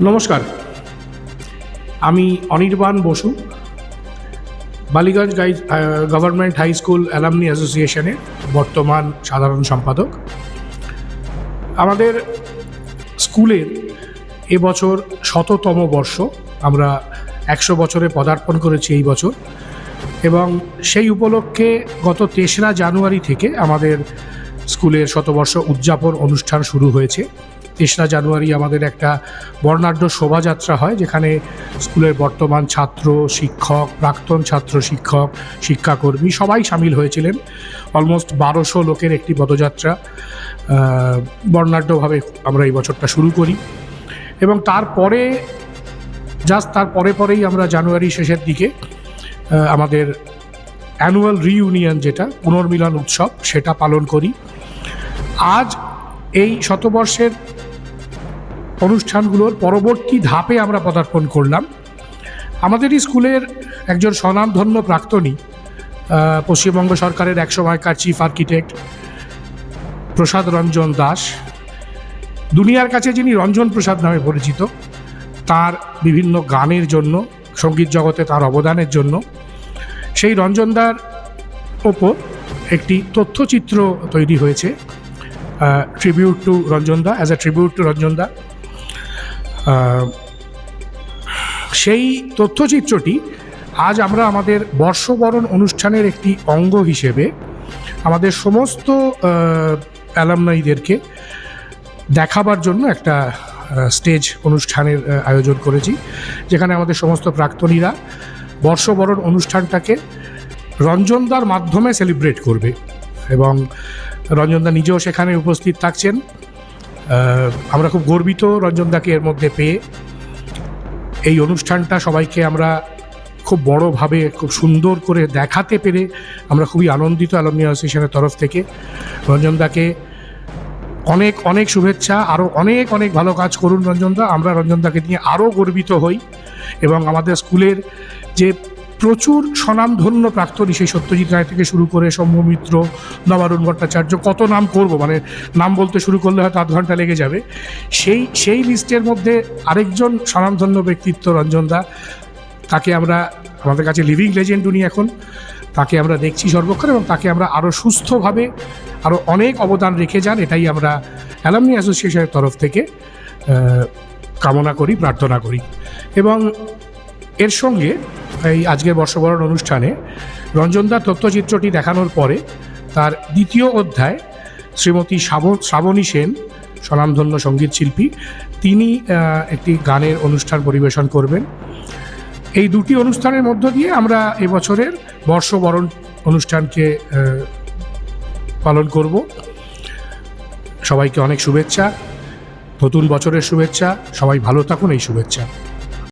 নমস্কার, আমি Anirban Basu, Ballygunge government high school alumni অ্যাসোসিয়েশনের বর্তমান সাধারণ সম্পাদক। আমাদের স্কুলের এবছর 100তম বর্ষ, আমরা 100 বছরে পদার্পণ করেছি এই বছর, এবং সেই উপলক্ষে গত 3রা জানুয়ারি থেকে আমাদের স্কুলের শতবর্ষ উদযাপন অনুষ্ঠান শুরু হয়েছে। 3রা জানুয়ারি আমাদের একটা বর্ণাঢ্য শোভাযাত্রা হয়, যেখানে স্কুলের বর্তমান ছাত্র, শিক্ষক, প্রাক্তন ছাত্র, শিক্ষক, শিক্ষাকর্মী সবাই সামিল হয়েছিলেন। অলমোস্ট 1200 লোকের একটি পদযাত্রা বর্ণাঢ্যভাবে আমরা এই বছরটা শুরু করি, এবং তারপরে তার পরেই আমরা জানুয়ারি শেষের দিকে আমাদের অ্যানুয়াল রিইউনিয়ন, যেটা পুনর্মিলন উৎসব, সেটা পালন করি। আজ এই শতবর্ষের অনুষ্ঠানগুলোর পরবর্তী ধাপে আমরা পদার্পণ করলাম। আমাদেরই স্কুলের একজন স্বনামধন্য প্রাক্তনী, পশ্চিমবঙ্গ সরকারের এক সময়কার চিফ আর্কিটেক্ট প্রসাদ রঞ্জন দাস, দুনিয়ার কাছে যিনি রঞ্জন প্রসাদ নামে পরিচিত, তার বিভিন্ন গানের জন্য, সঙ্গীত জগতে তার অবদানের জন্য, সেই রঞ্জনদার ওপর একটি তথ্যচিত্র তৈরি হয়েছে, ট্রিবিউট টু রঞ্জনদা, অ্যাজ এ ট্রিবিউট টু রঞ্জনদা। সেই তথ্যচিত্রটি আজ আমরা আমাদের বর্ষবরণ অনুষ্ঠানের একটি অঙ্গ হিসেবে আমাদের সমস্ত অ্যালামনাইদেরকে দেখাবার জন্য একটা স্টেজ অনুষ্ঠানের আয়োজন করেছি, যেখানে আমাদের সমস্ত প্রাক্তনীরা বর্ষবরণ অনুষ্ঠানটাকে রঞ্জনদার মাধ্যমে সেলিব্রেট করবে, এবং রঞ্জনদা নিজেও সেখানে উপস্থিত থাকছেন। আমরা খুব গর্বিত রঞ্জনদাকে এর মধ্যে পেয়ে। এই অনুষ্ঠানটা সবাইকে আমরা খুব বড়োভাবে, খুব সুন্দর করে দেখাতে পেরে আমরা খুবই আনন্দিত অ্যালামনি অ্যাসোসিয়েশনের তরফ থেকে। রঞ্জনদাকে অনেক অনেক শুভেচ্ছা, আরও অনেক অনেক ভালো কাজ করুন রঞ্জনদা। আমরা রঞ্জনদাকে নিয়ে আরও গর্বিত হই, এবং আমাদের স্কুলের যে প্রচুর স্বনামধন্য প্রাক্তনী, সেই সত্যজিৎ রায় থেকে শুরু করে সৌম্য মিত্র, নবারুণ ভট্টাচার্য, কত নাম করব, মানে নাম বলতে শুরু করলে হয়তো 8 ঘন্টা লেগে যাবে। সেই লিস্টের মধ্যে আরেকজন স্বনামধন্য ব্যক্তিত্ব রঞ্জনদা। তাকে আমরা, আমাদের কাছে লিভিং লেজেন্ড উনি এখন, তাকে আমরা দেখছি সর্বক্ষণ, এবং তাকে আমরা আরও সুস্থভাবে আরও অনেক অবদান রেখে যান, এটাই আমরা অ্যালামনি অ্যাসোসিয়েশনের তরফ থেকে কামনা করি, প্রার্থনা করি। এবং এর সঙ্গে এই আজকের বর্ষবরণ অনুষ্ঠানে রঞ্জনদার তথ্যচিত্রটি দেখানোর পরে তার দ্বিতীয় অধ্যায় শ্রীমতী শ্রাবণী সেন, স্বনামধন্য সঙ্গীত শিল্পী, তিনি একটি গানের অনুষ্ঠান পরিবেশন করবেন। এই দুটি অনুষ্ঠানের মধ্য দিয়ে আমরা এবছরের বর্ষবরণ অনুষ্ঠানকে পালন করব। সবাইকে অনেক শুভেচ্ছা, নতুন বছরের শুভেচ্ছা, সবাই ভালো থাকুন, এই শুভেচ্ছা।